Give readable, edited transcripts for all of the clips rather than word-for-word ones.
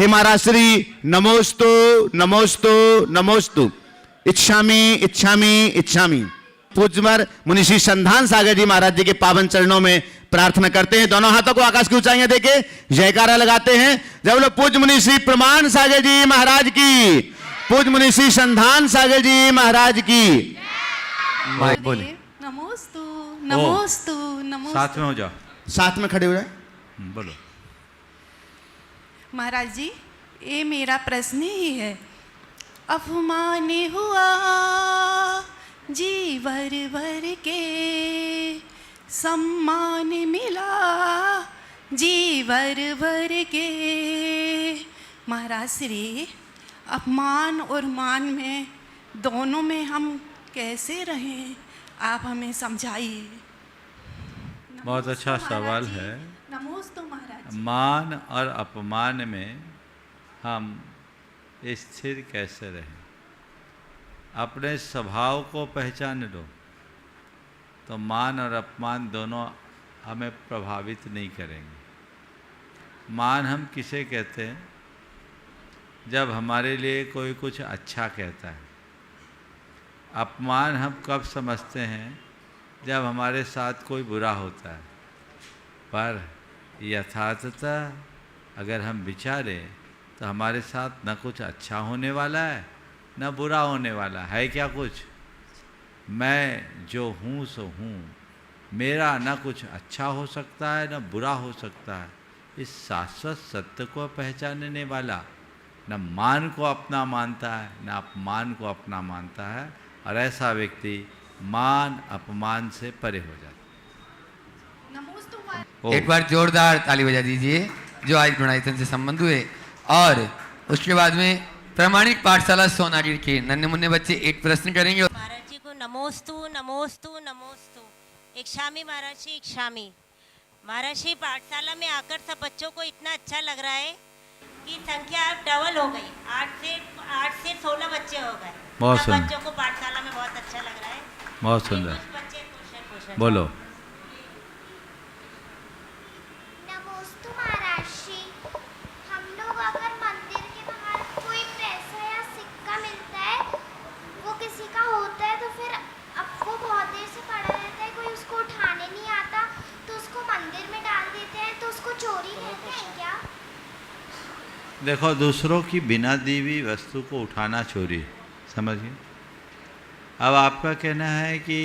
हे महाराज श्री नमोस्तु नमोस्तु नमोस्तु, इच्छामी इच्छामी इच्छामी। पूज्यवर मुनि श्री संधान सागर जी महाराज जी के पावन चरणों में प्रार्थना करते हैं। दोनों हाथों को आकाश की ऊंचाइयां देके जयकारा लगाते हैं। जब लोग पूज्य मुनि श्री प्रमाण सागर जी महाराज की, पूज्य मुनि श्री संधान सागर जी महाराज की। बोले नमोस्तु नमोस्तु नमोस्तु। साथ में हो जाओ, साथ में खड़े हो जाए। बोलो। महाराज जी, ये मेरा प्रश्न ही है। अपमान हुआ जी वर वर के, सम्मान मिला जी वर वर के। महाराज श्री, अपमान और मान में दोनों में हम कैसे रहें, आप हमें समझाइए। बहुत अच्छा सवाल है। नमोस्तु महाराज। मान और अपमान में हम स्थिर कैसे रहें? अपने स्वभाव को पहचान लो तो मान और अपमान दोनों हमें प्रभावित नहीं करेंगे। मान हम किसे कहते हैं? जब हमारे लिए कोई कुछ अच्छा कहता है। अपमान हम कब समझते हैं? जब हमारे साथ कोई बुरा होता है। पर यथार्थतः अगर हम विचारें तो हमारे साथ न कुछ अच्छा होने वाला है न बुरा होने वाला है। क्या कुछ? मैं जो हूँ सो हूँ, मेरा न कुछ अच्छा हो सकता है न बुरा हो सकता है। इस शाश्वत सत्य को पहचानने वाला न मान को अपना मानता है न अपमान को अपना मानता है, और ऐसा व्यक्ति मान अपमान से परे हो जाता है। एक बार जोरदार ताली बजा दीजिए जो आज गुणायतन से संबंध हुए। और उसके बाद में प्रामाणिक पाठशाला सोनागिर के नन्हे मुन्ने बच्चे एक प्रश्न करेंगे। महाराज जी को नमोस्तु नमोस्तु नमोस्तु। इक्षामी महाराज जी, इक्षामी। महाराज जी, पाठशाला में आकर सब बच्चों को इतना अच्छा लग रहा है कि संख्या अब डबल हो गई। 8 से 16 बच्चे हो गए। बहुत सब सुंदर। बच्चों को पाठशाला में बहुत अच्छा लग रहा है। बहुत सुंदर। कुछ बच्चे खुश हैं। बोलो। नमोस्तु महाराज जी, हम लोग अगर मंदिर के बाहर कोई पैसा या सिक्का मिलता है, वो किसी का होता है, तो फिर अब वो बहुत देर से पड़ा रहता है, कोई उसको उठाने नहीं आता, तो उसको मंदिर में डाल देते हैं, तो उसको चोरी कहते हैं क्या? देखो, दूसरों की बिना दी हुई वस्तु को उठाना चोरी, समझिए। अब आपका कहना है कि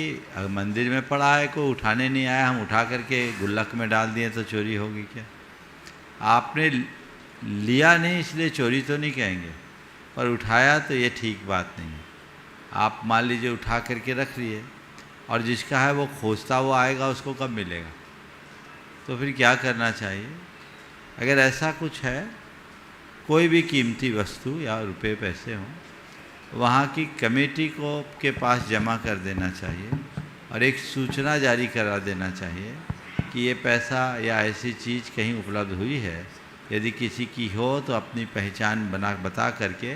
मंदिर में पड़ा है, कोई उठाने नहीं आया, हम उठा करके गुल्लक में डाल दिए तो चोरी होगी क्या? आपने लिया नहीं इसलिए चोरी तो नहीं कहेंगे, पर उठाया तो ये ठीक बात नहीं है। आप मान लीजिए उठा करके रख लिए और जिसका है वो खोजता हुआ आएगा, उसको कब मिलेगा? तो फिर क्या करना चाहिए? अगर ऐसा कुछ है, कोई भी कीमती वस्तु या रुपए पैसे हों, वहाँ की कमेटी को के पास जमा कर देना चाहिए और एक सूचना जारी करा देना चाहिए कि ये पैसा या ऐसी चीज़ कहीं उपलब्ध हुई है, यदि किसी की हो तो अपनी पहचान बता करके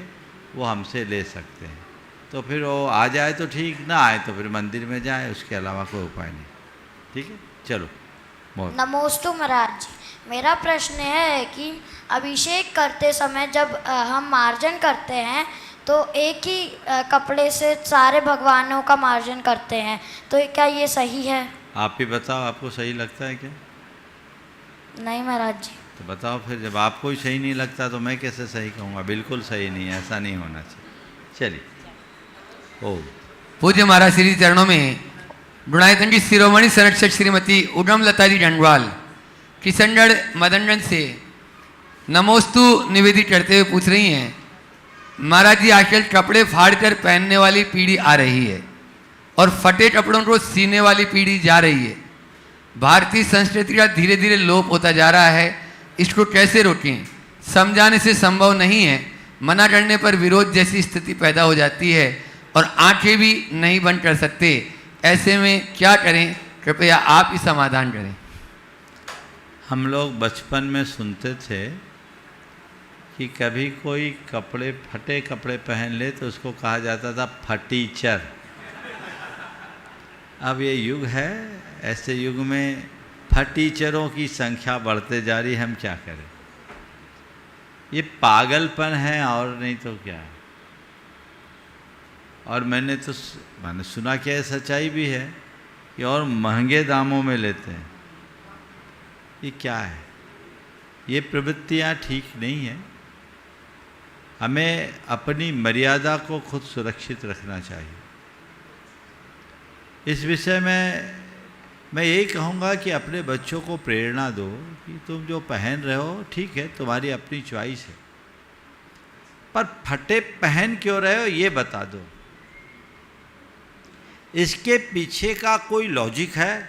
वो हमसे ले सकते हैं। तो फिर वो आ जाए तो ठीक, ना आए तो फिर मंदिर में जाए, उसके अलावा कोई उपाय नहीं। ठीक है, चलो। बहुत नमोस्तु महाराज जी, मेरा प्रश्न है कि अभिषेक करते समय जब हम मार्जन करते हैं तो एक ही कपड़े से सारे भगवानों का मार्जन करते हैं, तो क्या ये सही है? आप ही बताओ, आपको सही लगता है क्या? नहीं महाराज जी। तो बताओ फिर, जब आपको ही सही नहीं लगता तो मैं कैसे सही कहूँगा? बिल्कुल सही नहीं है, ऐसा नहीं होना चाहिए। चलिए। ओ पूज्य महाराज श्री चरणों में गुणायतन की शिरोमणि संरक्षक श्रीमती उगम लता जी डंडवाल किशनगढ़ मदनगंज से नमोस्तु निवेदित करते हुए पूछ रही हैं, महाराज जी, आजकल कपड़े फाड़कर पहनने वाली पीढ़ी आ रही है और फटे कपड़ों को सीने वाली पीढ़ी जा रही है। भारतीय संस्कृति का धीरे धीरे लोप होता जा रहा है, इसको कैसे रोकें? समझाने से संभव नहीं है, मना करने पर विरोध जैसी स्थिति पैदा हो जाती है और आंखें भी नहीं बंद कर सकते। ऐसे में क्या करें? कृपया आप ही समाधान करें। हम लोग बचपन में सुनते थे कि कभी कोई फटे कपड़े पहन ले तो उसको कहा जाता था फटीचर। अब ये युग है, ऐसे युग में फटीचरों की संख्या बढ़ते जा रही, हम क्या करें? ये पागलपन है और नहीं तो क्या है। और मैंने सुना क्या है, सच्चाई भी है कि और महंगे दामों में लेते हैं। ये क्या है? ये प्रवृत्तियाँ ठीक नहीं है। हमें अपनी मर्यादा को खुद सुरक्षित रखना चाहिए। इस विषय में मैं यही कहूँगा कि अपने बच्चों को प्रेरणा दो कि तुम जो पहन रहे हो ठीक है, तुम्हारी अपनी चॉइस है, पर फटे पहन क्यों रहे हो ये बता दो। इसके पीछे का कोई लॉजिक है?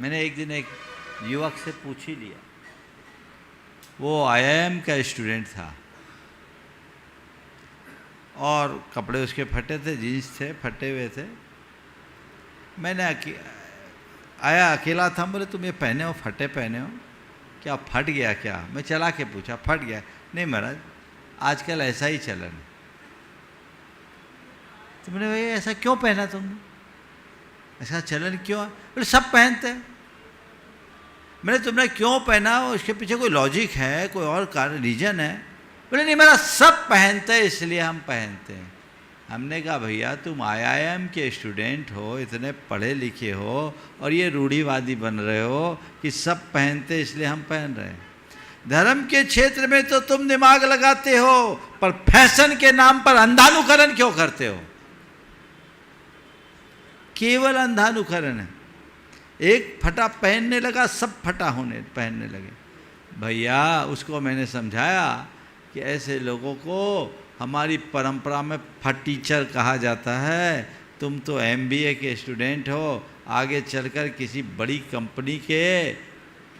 मैंने एक दिन एक युवक से पूछ ही लिया, वो IIM का स्टूडेंट था और कपड़े उसके फटे थे, जीन्स थे फटे हुए थे। मैंने आया, अकेला था, बोले तुम ये पहने हो, फटे पहने हो, क्या फट गया क्या? मैं चला के पूछा, फट गया? नहीं महाराज, आजकल ऐसा ही चलन है। तो मैंने भाई ऐसा क्यों पहना तुमने, ऐसा चलन क्यों है? बोले सब पहनते हैं। मैंने तुमने क्यों पहना, उसके पीछे कोई लॉजिक है, कोई और कारण रीजन है? बोले नहीं मेरा सब पहनते हैं इसलिए हम पहनते हैं। हमने कहा भैया तुम IIM के स्टूडेंट हो, इतने पढ़े लिखे हो और ये रूढ़िवादी बन रहे हो कि सब पहनते इसलिए हम पहन रहे हैं। धर्म के क्षेत्र में तो तुम दिमाग लगाते हो, पर फैशन के नाम पर अंधानुकरण क्यों करते हो? केवल अंधानुकरण है। एक फटा पहनने लगा, सब फटा पहनने लगे। भैया उसको मैंने समझाया कि ऐसे लोगों को हमारी परंपरा में फटीचर कहा जाता है। तुम तो MBA के स्टूडेंट हो, आगे चलकर किसी बड़ी कंपनी के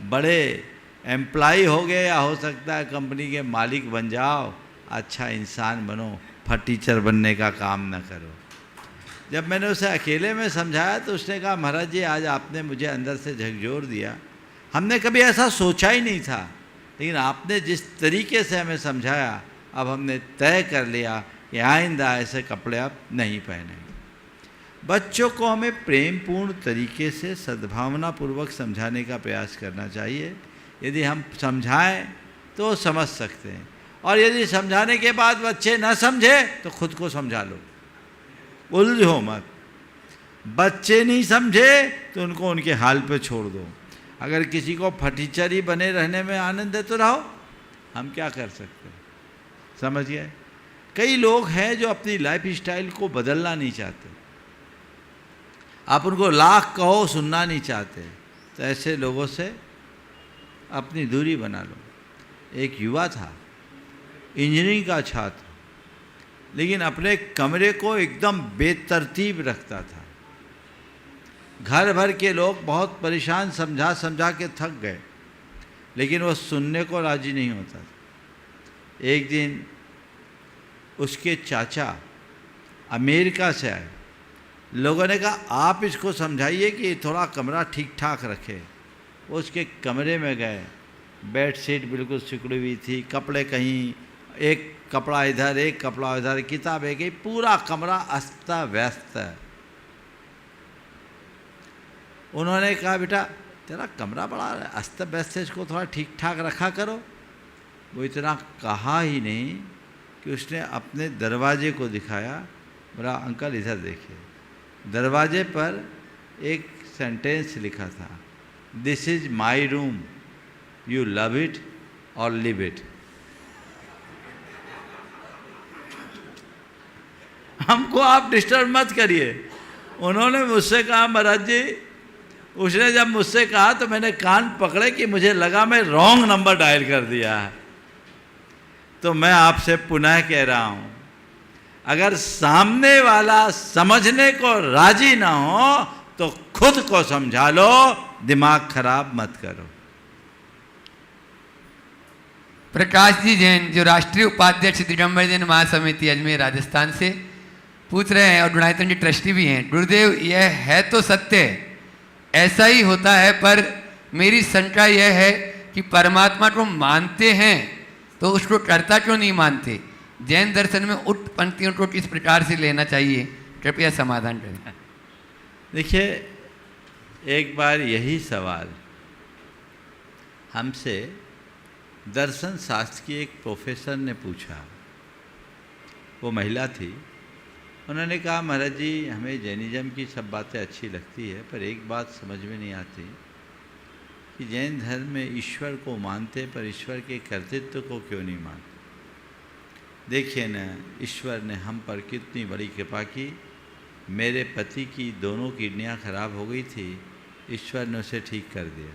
बड़े एम्प्लॉय हो गए या हो सकता है कंपनी के मालिक बन जाओ। अच्छा इंसान बनो, फटीचर बनने का काम न करो। जब मैंने उसे अकेले में समझाया तो उसने कहा महाराज जी आज आपने मुझे अंदर से झकझोर दिया, हमने कभी ऐसा सोचा ही नहीं था, लेकिन आपने जिस तरीके से हमें समझाया अब हमने तय कर लिया कि आइंदा ऐसे कपड़े आप नहीं पहनेंगे। बच्चों को हमें प्रेमपूर्ण तरीके से सद्भावनापूर्वक समझाने का प्रयास करना चाहिए। यदि हम समझाएं तो समझ सकते हैं, और यदि समझाने के बाद बच्चे न समझे तो खुद को समझा लो, उलझो मत। बच्चे नहीं समझे तो उनको उनके हाल पे छोड़ दो। अगर किसी को फटीचर ही बने रहने में आनंद है तो रहो, हम क्या कर सकते हैं, समझिए। कई लोग हैं जो अपनी लाइफ स्टाइल को बदलना नहीं चाहते, आप उनको लाख कहो सुनना नहीं चाहते, तो ऐसे लोगों से अपनी दूरी बना लो। एक युवा था, इंजीनियरिंग का छात्र, लेकिन अपने कमरे को एकदम बेतरतीब रखता था। घर भर के लोग बहुत परेशान, समझा समझा के थक गए, लेकिन वो सुनने को राजी नहीं होता था। एक दिन उसके चाचा अमेरिका से आए, लोगों ने कहा आप इसको समझाइए कि थोड़ा कमरा ठीक ठाक रखे। वो उसके कमरे में गए, बेडशीट बिल्कुल सिकुड़ी हुई थी, कपड़े कहीं एक कपड़ा इधर एक कपड़ा इधर, किताब एक ही, पूरा कमरा अस्त व्यस्त है। उन्होंने कहा बेटा तेरा कमरा बड़ा अस्त व्यस्त है, इसको थोड़ा ठीक ठाक रखा करो। वो इतना कहा ही नहीं कि उसने अपने दरवाजे को दिखाया, बोला अंकल इधर देखिए। दरवाजे पर एक सेंटेंस लिखा था, this is my room, you love it और लिव इट। हमको आप डिस्टर्ब मत करिए। उन्होंने मुझसे कहा महाराज जी, उसने जब मुझसे कहा तो मैंने कान पकड़े कि मुझे लगा मैं रॉन्ग नंबर डायल कर दिया है। तो मैं आपसे पुनः कह रहा हूं, अगर सामने वाला समझने को राजी ना हो तो खुद को समझा लो, दिमाग खराब मत करो। प्रकाश जी जैन, जो राष्ट्रीय उपाध्यक्ष दिगंबर जैन महासमिति अजमेर राजस्थान से, पूछ रहे हैं, और गुणायतन जी ट्रस्टी भी हैं, गुरुदेव यह है तो सत्य, ऐसा ही होता है, पर मेरी शंका यह है कि परमात्मा को मानते हैं तो उसको कर्ता क्यों नहीं मानते? जैन दर्शन में उक्त पंक्तियों को किस प्रकार से लेना चाहिए, कृपया समाधान करें। देखिए, एक बार यही सवाल हमसे दर्शन शास्त्र की एक प्रोफेसर ने पूछा, वो महिला थी, उन्होंने कहा महाराज जी हमें जैनिज़्म की सब बातें अच्छी लगती है, पर एक बात समझ में नहीं आती कि जैन धर्म में ईश्वर को मानते पर ईश्वर के कर्तृत्व को क्यों नहीं मानते। देखिए न, ईश्वर ने हम पर कितनी बड़ी कृपा की। मेरे पति की दोनों किडनियाँ खराब हो गई थी, ईश्वर ने उसे ठीक कर दिया।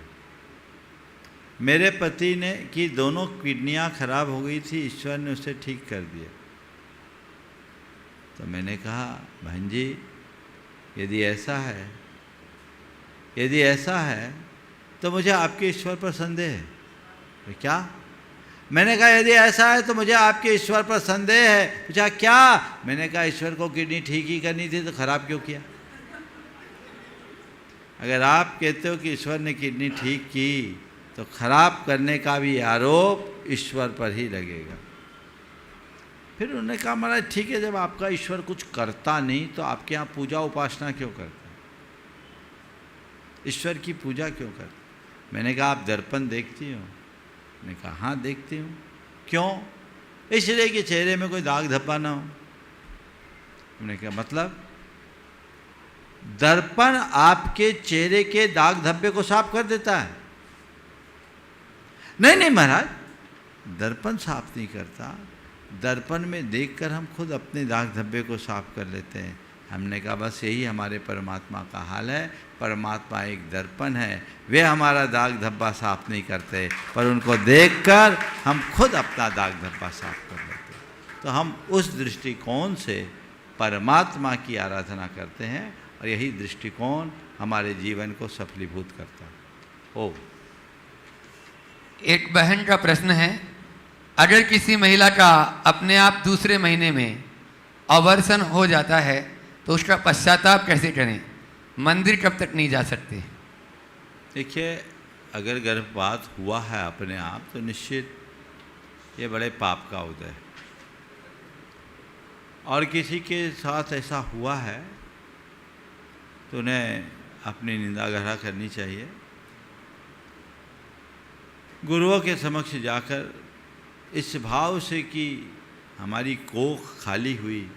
मेरे पति ने की दोनों किडनियाँ खराब हो गई थी, ईश्वर ने उसे ठीक कर दिया। तो मैंने कहा बहन जी यदि ऐसा है तो मुझे आपके ईश्वर पर संदेह है। तो क्या? मैंने कहा यदि ऐसा है तो मुझे आपके ईश्वर पर संदेह है। पूछा क्या? मैंने कहा ईश्वर को किडनी ठीक ही करनी थी तो खराब क्यों किया? अगर आप कहते हो कि ईश्वर ने किडनी ठीक की तो खराब करने का भी आरोप ईश्वर पर ही लगेगा। फिर उन्होंने कहा महाराज ठीक है, जब आपका ईश्वर कुछ करता नहीं तो आपके यहाँ पूजा उपासना क्यों करते? ईश्वर की पूजा क्यों करते? मैंने कहा आप दर्पण देखती हो? मैंने कहा हाँ देखती हूँ। क्यों? इसलिए कि चेहरे में कोई दाग धब्बा ना हो। मैंने कहा मतलब? दर्पण आपके चेहरे के दाग धब्बे को साफ कर देता है? नहीं महाराज, दर्पण साफ नहीं करता, दर्पण में देखकर हम खुद अपने दाग धब्बे को साफ कर लेते हैं। हमने कहा बस यही हमारे परमात्मा का हाल है। परमात्मा एक दर्पण है, वे हमारा दाग धब्बा साफ नहीं करते, पर उनको देखकर हम खुद अपना दाग धब्बा साफ कर लेते हैं। तो हम उस दृष्टिकोण से परमात्मा की आराधना करते हैं और यही दृष्टिकोण हमारे जीवन को सफलीभूत करता है। एक बहन का प्रश्न है, अगर किसी महिला का अपने आप दूसरे महीने में अवर्सन हो जाता है तो उसका पश्चाताप कैसे करें? मंदिर कब तक नहीं जा सकते? देखिए, अगर गर्भपात हुआ है अपने आप तो निश्चित ये बड़े पाप का उदय है, और किसी के साथ ऐसा हुआ है तो उन्हें अपनी निंदा ग्रह करनी चाहिए। गुरुओं के समक्ष जाकर इस भाव से कि हमारी कोख खाली हुई,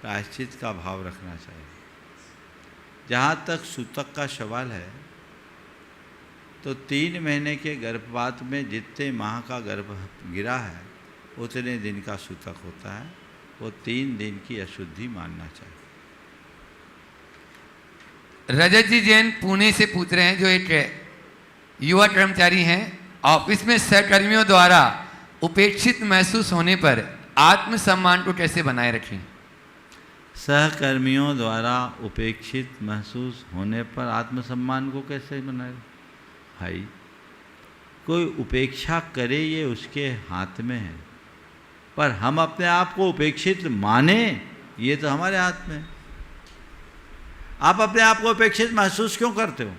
प्रायश्चित का भाव रखना चाहिए। जहाँ तक सूतक का सवाल है तो 3 महीने के गर्भपात में जितने माह का गर्भ गिरा है उतने दिन का सूतक होता है, वो 3 दिन की अशुद्धि मानना चाहिए। रजत जी जैन पुणे से पूछ रहे हैं, जो एक युवा कर्मचारी हैं, ऑफिस में सहकर्मियों द्वारा उपेक्षित महसूस होने पर आत्मसम्मान को कैसे बनाए रखें? सहकर्मियों द्वारा उपेक्षित महसूस होने पर आत्मसम्मान को कैसे बनाए? भाई, कोई उपेक्षा करे ये उसके हाथ में है, पर हम अपने आप को उपेक्षित माने ये तो हमारे हाथ में है। आप अपने आप को उपेक्षित महसूस क्यों करते हो?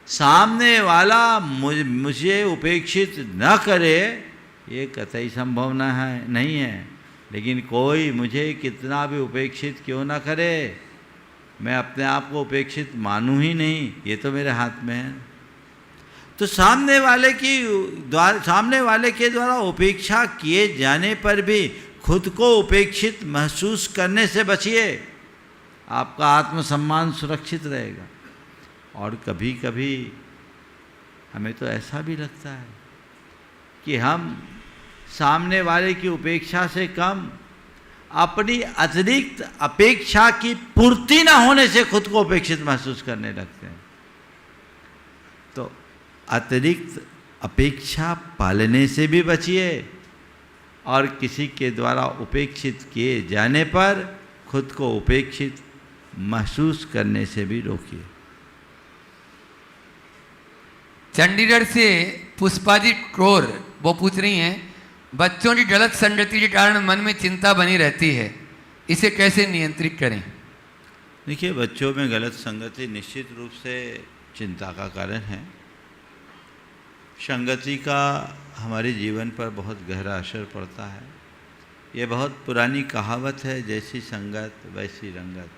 सामने वाला मुझे उपेक्षित न करे ये कतई संभव नहीं है, लेकिन कोई मुझे कितना भी उपेक्षित क्यों ना करे, मैं अपने आप को उपेक्षित मानूं ही नहीं, ये तो मेरे हाथ में है। तो सामने वाले के द्वारा उपेक्षा किए जाने पर भी खुद को उपेक्षित महसूस करने से बचिए, आपका आत्मसम्मान सुरक्षित रहेगा। और कभी कभी हमें तो ऐसा भी लगता है कि हम सामने वाले की उपेक्षा से कम अपनी अतिरिक्त अपेक्षा की पूर्ति न होने से खुद को उपेक्षित महसूस करने लगते हैं। तो अतिरिक्त अपेक्षा पालने से भी बचिए और किसी के द्वारा उपेक्षित किए जाने पर खुद को उपेक्षित महसूस करने से भी रोकिए। चंडीगढ़ से पुष्पाजी कौर वो पूछ रही हैं, बच्चों की गलत संगति के कारण मन में चिंता बनी रहती है, इसे कैसे नियंत्रित करें? देखिए, बच्चों में गलत संगति निश्चित रूप से चिंता का कारण है। संगति का हमारे जीवन पर बहुत गहरा असर पड़ता है। ये बहुत पुरानी कहावत है, जैसी संगत वैसी रंगत।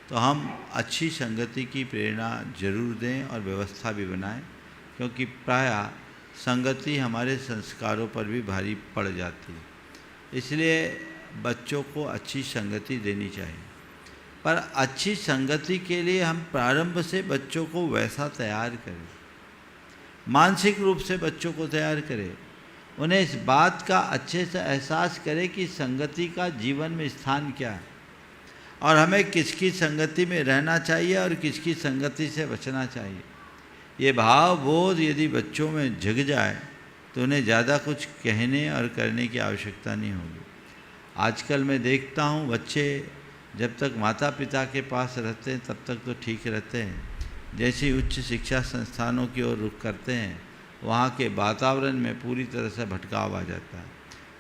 तो हम अच्छी संगति की प्रेरणा जरूर दें और व्यवस्था भी बनाएं, क्योंकि प्रायः संगति हमारे संस्कारों पर भी भारी पड़ जाती है। इसलिए बच्चों को अच्छी संगति देनी चाहिए, पर अच्छी संगति के लिए हम प्रारंभ से बच्चों को वैसा तैयार करें, मानसिक रूप से बच्चों को तैयार करें, उन्हें इस बात का अच्छे से एहसास करें कि संगति का जीवन में स्थान क्या है और हमें किसकी संगति में रहना चाहिए और किसकी संगति से बचना चाहिए। ये भाव बोध यदि बच्चों में जग जाए तो उन्हें ज़्यादा कुछ कहने और करने की आवश्यकता नहीं होगी। आजकल मैं देखता हूँ बच्चे जब तक माता पिता के पास रहते हैं तब तक तो ठीक रहते हैं, जैसे उच्च शिक्षा संस्थानों की ओर रुख करते हैं वहाँ के वातावरण में पूरी तरह से भटकाव आ जाता है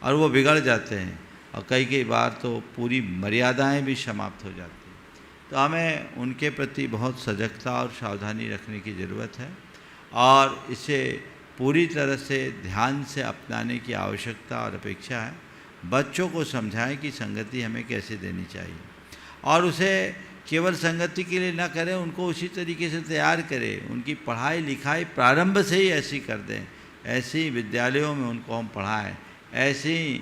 और वो बिगड़ जाते हैं और कई बार तो पूरी मर्यादाएं भी समाप्त हो जाती हैं। तो हमें उनके प्रति बहुत सजगता और सावधानी रखने की ज़रूरत है और इसे पूरी तरह से ध्यान से अपनाने की आवश्यकता और अपेक्षा है। बच्चों को समझाएं कि संगति हमें कैसे देनी चाहिए और उसे केवल संगति के लिए न करें, उनको उसी तरीके से तैयार करें। उनकी पढ़ाई लिखाई प्रारंभ से ही ऐसी कर दें, ऐसे ही विद्यालयों में उनको हम पढ़ाएं, ऐसे ही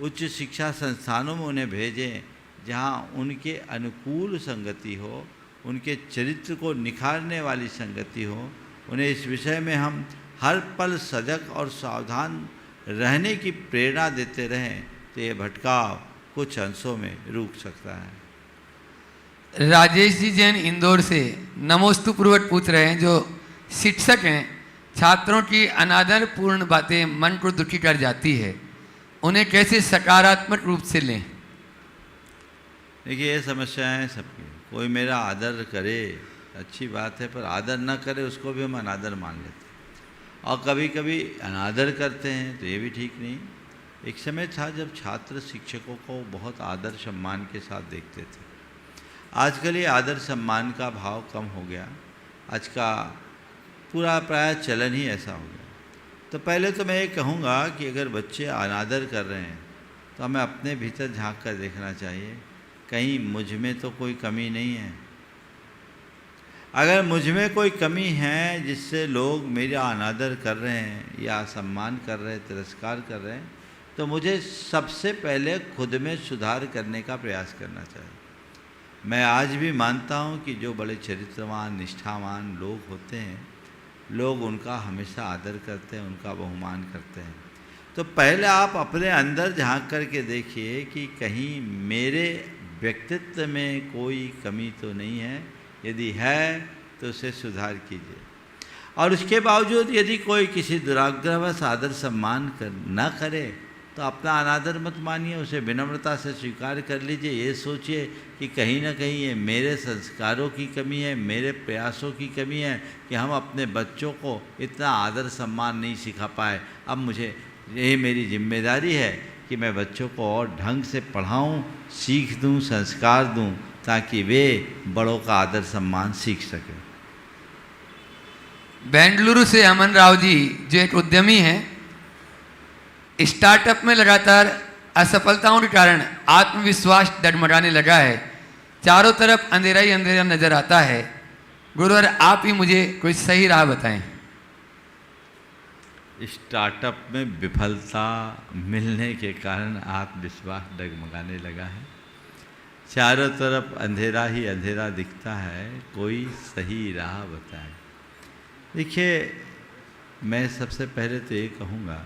उच्च शिक्षा संस्थानों में उन्हें भेजें जहां उनके अनुकूल संगति हो, उनके चरित्र को निखारने वाली संगति हो। उन्हें इस विषय में हम हर पल सजग और सावधान रहने की प्रेरणा देते रहें तो ये भटकाव कुछ अंशों में रुक सकता है। राजेश जी जैन इंदौर से नमोस्तु पूर्वक पूछ रहे हैं, जो शिक्षक हैं, छात्रों की अनादरपूर्ण बातें मन को दुखी कर जाती है, उन्हें कैसे सकारात्मक रूप से लें? देखिए ये समस्याएं सबकी, कोई मेरा आदर करे अच्छी बात है, पर आदर न करे उसको भी हम अनादर मान लेते हैं और कभी कभी अनादर करते हैं तो ये भी ठीक नहीं। एक समय था जब छात्र शिक्षकों को बहुत आदर सम्मान के साथ देखते थे। आजकल ये आदर सम्मान का भाव कम हो गया, आज का पूरा प्राय चलन ही ऐसा हो गया। तो पहले तो मैं ये कहूँगा कि अगर बच्चे अनादर कर रहे हैं तो हमें अपने भीतर झांक कर देखना चाहिए, कहीं मुझ में तो कोई कमी नहीं है। अगर मुझ में कोई कमी है जिससे लोग मेरा अनादर कर रहे हैं या सम्मान कर रहे हैं, तिरस्कार कर रहे हैं, तो मुझे सबसे पहले खुद में सुधार करने का प्रयास करना चाहिए। मैं आज भी मानता हूँ कि जो बड़े चरित्रवान निष्ठावान लोग होते हैं, लोग उनका हमेशा आदर करते हैं, उनका बहुमान करते हैं। तो पहले आप अपने अंदर झांक करके देखिए कि कहीं मेरे व्यक्तित्व में कोई कमी तो नहीं है, यदि है तो उसे सुधार कीजिए। और उसके बावजूद यदि कोई किसी दुराग्रहवश आदर सम्मान न करे तो अपना अनादर मत मानिए, उसे विनम्रता से स्वीकार कर लीजिए। ये सोचिए कि कहीं ना कहीं ये मेरे संस्कारों की कमी है, मेरे प्रयासों की कमी है कि हम अपने बच्चों को इतना आदर सम्मान नहीं सिखा पाए। अब मुझे ये मेरी जिम्मेदारी है कि मैं बच्चों को और ढंग से पढ़ाऊँ, सीख दूँ, संस्कार दूँ, ताकि वे बड़ों का आदर सम्मान सीख सकें। बेंगलुरु से अमन राव जी, जो एक उद्यमी हैं, स्टार्टअप में लगातार असफलताओं के कारण आत्मविश्वास डगमगाने लगा है, चारों तरफ अंधेरा ही अंधेरा नजर आता है। गुरुवर, आप ही मुझे कोई सही राह बताएं। स्टार्टअप में विफलता मिलने के कारण आत्मविश्वास डगमगाने लगा है, चारों तरफ अंधेरा ही अंधेरा दिखता है, कोई सही राह बताएं। देखिए, मैं सबसे पहले तो ये कहूँगा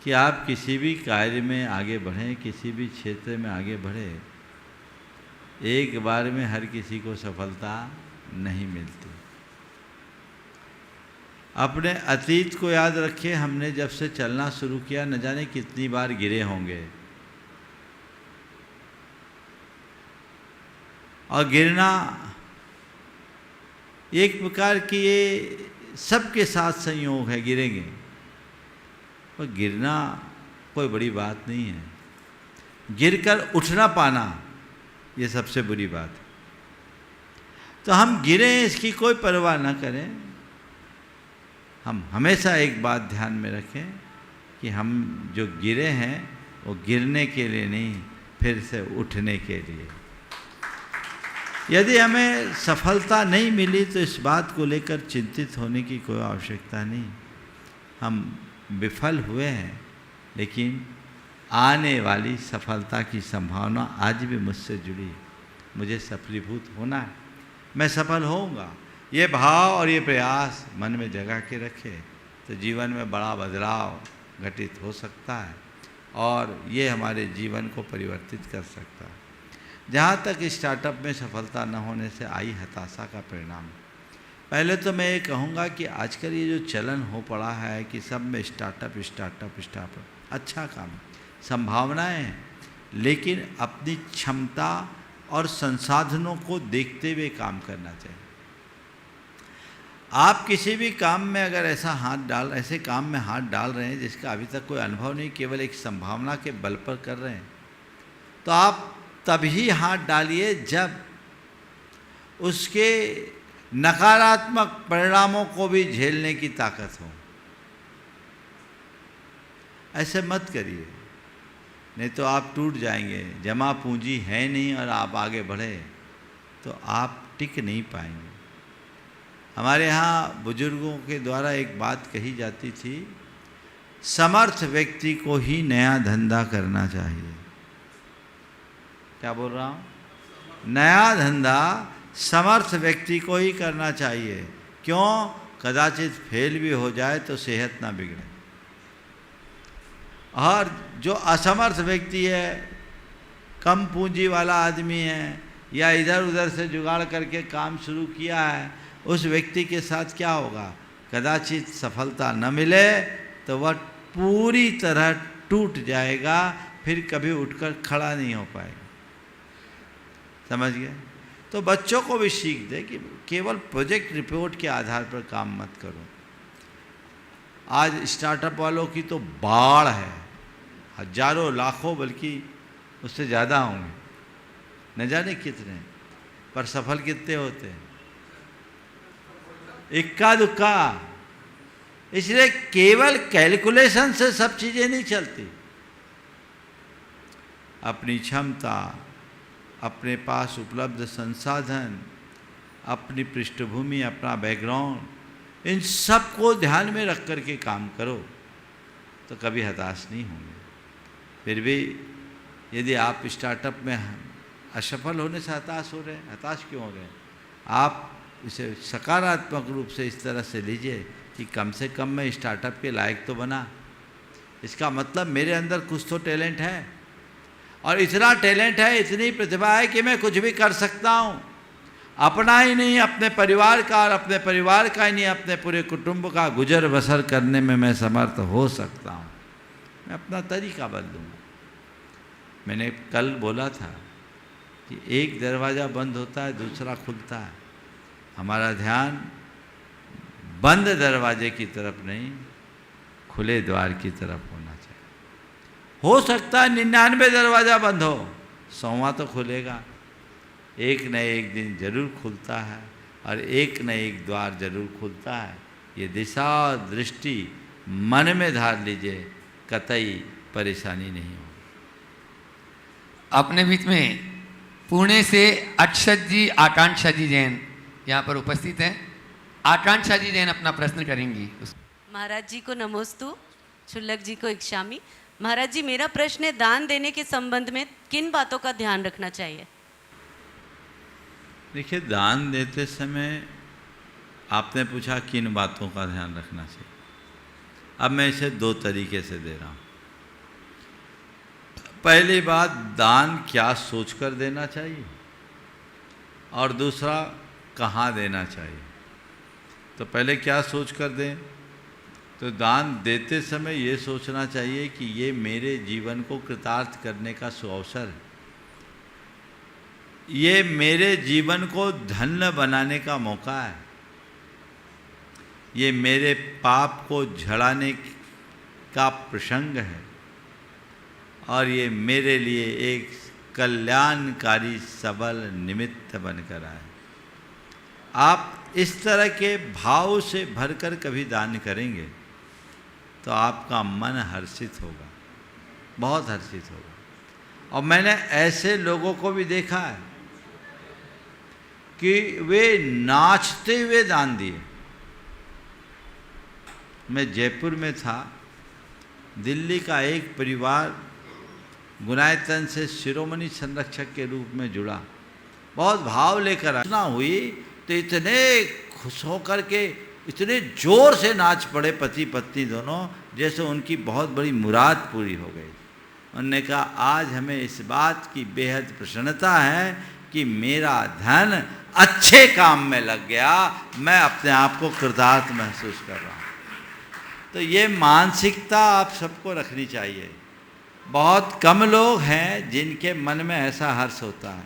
कि आप किसी भी कार्य में आगे बढ़ें, किसी भी क्षेत्र में आगे बढ़ें, एक बार में हर किसी को सफलता नहीं मिलती। अपने अतीत को याद रखिए, हमने जब से चलना शुरू किया न जाने कितनी बार गिरे होंगे, और गिरना एक प्रकार की ये सबके साथ संयोग है, गिरेंगे, पर गिरना कोई बड़ी बात नहीं है। गिरकर उठना पाना ये सबसे बुरी बात है। तो हम गिरे इसकी कोई परवाह ना करें, हम हमेशा एक बात ध्यान में रखें कि हम जो गिरे हैं वो गिरने के लिए नहीं, फिर से उठने के लिए। यदि हमें सफलता नहीं मिली तो इस बात को लेकर चिंतित होने की कोई आवश्यकता नहीं। हम विफल हुए हैं, लेकिन आने वाली सफलता की संभावना आज भी मुझसे जुड़ी है। मुझे सफलीभूत होना है, मैं सफल होऊंगा। ये भाव और ये प्रयास मन में जगा के रखे तो जीवन में बड़ा बदलाव घटित हो सकता है और ये हमारे जीवन को परिवर्तित कर सकता है। जहाँ तक स्टार्टअप में सफलता न होने से आई हताशा का परिणाम, पहले तो मैं ये कहूँगा कि आजकल ये जो चलन हो पड़ा है कि सब में स्टार्टअप स्टार्टअप स्टार्टअप, अच्छा काम, संभावनाएं हैं, लेकिन अपनी क्षमता और संसाधनों को देखते हुए काम करना चाहिए। आप किसी भी काम में अगर ऐसे काम में हाथ डाल रहे हैं जिसका अभी तक कोई अनुभव नहीं, केवल एक संभावना के बल पर कर रहे हैं, तो आप तभी हाथ डालिए जब उसके नकारात्मक परिणामों को भी झेलने की ताकत हो। ऐसे मत करिए, नहीं तो आप टूट जाएंगे। जमा पूंजी है नहीं और आप आगे बढ़े तो आप टिक नहीं पाएंगे। हमारे यहाँ बुजुर्गों के द्वारा एक बात कही जाती थी, समर्थ व्यक्ति को ही नया धंधा करना चाहिए। क्या बोल रहा हूँ? नया धंधा समर्थ व्यक्ति को ही करना चाहिए। क्यों? कदाचित फेल भी हो जाए तो सेहत ना बिगड़े। और जो असमर्थ व्यक्ति है, कम पूंजी वाला आदमी है या इधर उधर से जुगाड़ करके काम शुरू किया है, उस व्यक्ति के साथ क्या होगा? कदाचित सफलता न मिले तो वह पूरी तरह टूट जाएगा, फिर कभी उठकर खड़ा नहीं हो पाएगा। समझ गए? तो बच्चों को भी सीख दे कि केवल प्रोजेक्ट रिपोर्ट के आधार पर काम मत करो। आज स्टार्टअप वालों की तो बाढ़ है, हजारों लाखों बल्कि उससे ज़्यादा होंगे, न जाने कितने, पर सफल कितने होते हैं? इक्का दुक्का। इसलिए केवल कैलकुलेशन से सब चीज़ें नहीं चलती। अपनी क्षमता, अपने पास उपलब्ध संसाधन, अपनी पृष्ठभूमि, अपना बैकग्राउंड, इन सब को ध्यान में रख कर के काम करो तो कभी हताश नहीं होंगे। फिर भी यदि आप स्टार्टअप में असफल होने से हताश हो रहे हैं, हताश क्यों हो रहे हैं? आप इसे सकारात्मक रूप से इस तरह से लीजिए कि कम से कम मैं स्टार्टअप के लायक तो बना। इसका मतलब मेरे अंदर कुछ तो टैलेंट है, और इतना टैलेंट है, इतनी प्रतिभा है कि मैं कुछ भी कर सकता हूँ। अपना ही नहीं, अपने परिवार का, और अपने परिवार का ही नहीं, अपने पूरे कुटुंब का गुजर बसर करने में मैं समर्थ हो सकता हूँ। मैं अपना तरीका बदलूँगा। मैंने कल बोला था कि एक दरवाज़ा बंद होता है, दूसरा खुलता है। हमारा ध्यान बंद दरवाजे की तरफ नहीं, खुले द्वार की तरफ होना चाहिए। हो सकता है 99 दरवाज़ा बंद हो, 100वां तो खुलेगा। एक न एक दिन जरूर खुलता है और एक न एक द्वार जरूर खुलता है। ये दिशा और दृष्टि मन में धार लीजिए, कतई परेशानी नहीं हो। अपने बीच में पुणे से अक्षत जी, आकांक्षा जी जैन यहाँ पर उपस्थित हैं। आकांक्षा जी जैन अपना प्रश्न करेंगी। महाराज जी को नमोस्तु, शुल्लक जी को इक्षामी। महाराज जी, मेरा प्रश्न है, दान देने के संबंध में किन बातों का ध्यान रखना चाहिए? देखिए, दान देते समय आपने पूछा किन बातों का ध्यान रखना चाहिए। अब मैं इसे दो तरीके से दे रहा हूँ। पहली बात, दान क्या सोचकर देना चाहिए, और दूसरा कहाँ देना चाहिए। तो पहले क्या सोचकर दें? तो दान देते समय ये सोचना चाहिए कि ये मेरे जीवन को कृतार्थ करने का सुअवसर है, ये मेरे जीवन को धन्य बनाने का मौका है, ये मेरे पाप को झड़ाने का प्रसंग है, और ये मेरे लिए एक कल्याणकारी सबल निमित्त बनकर आए। आप इस तरह के भाव से भरकर कभी दान करेंगे तो आपका मन हर्षित होगा, बहुत हर्षित होगा। और मैंने ऐसे लोगों को भी देखा है कि वे नाचते हुए दान दिए। मैं जयपुर में था, दिल्ली का एक परिवार गुनायतन से शिरोमणि संरक्षक के रूप में जुड़ा, बहुत भाव लेकर आना हुई तो इतने खुश होकर के इतने जोर से नाच पड़े पति पत्नी दोनों, जैसे उनकी बहुत बड़ी मुराद पूरी हो गई। उन्होंने कहा आज हमें इस बात की बेहद प्रसन्नता है कि मेरा धन अच्छे काम में लग गया, मैं अपने आप को कृतार्थ महसूस कर रहा हूँ। तो ये मानसिकता आप सबको रखनी चाहिए। बहुत कम लोग हैं जिनके मन में ऐसा हर्ष होता है।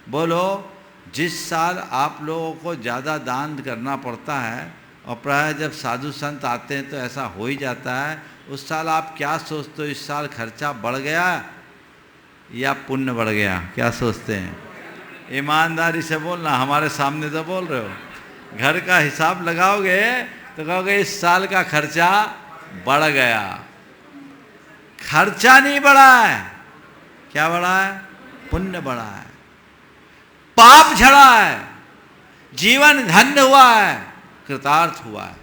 बोलो, जिस साल आप लोगों को ज़्यादा दान करना पड़ता है और प्राय जब साधु संत आते हैं तो ऐसा हो ही जाता है, उस साल आप क्या सोचते हो? इस साल खर्चा बढ़ गया या पुण्य बढ़ गया? क्या सोचते हैं? ईमानदारी से बोलना, हमारे सामने तो बोल रहे हो। घर का हिसाब लगाओगे तो कहोगे इस साल का खर्चा बढ़ गया। खर्चा नहीं बढ़ा है, क्या बढ़ा है? पुण्य बढ़ा है, पाप झड़ा है, जीवन धन्य हुआ है, कृतार्थ हुआ है।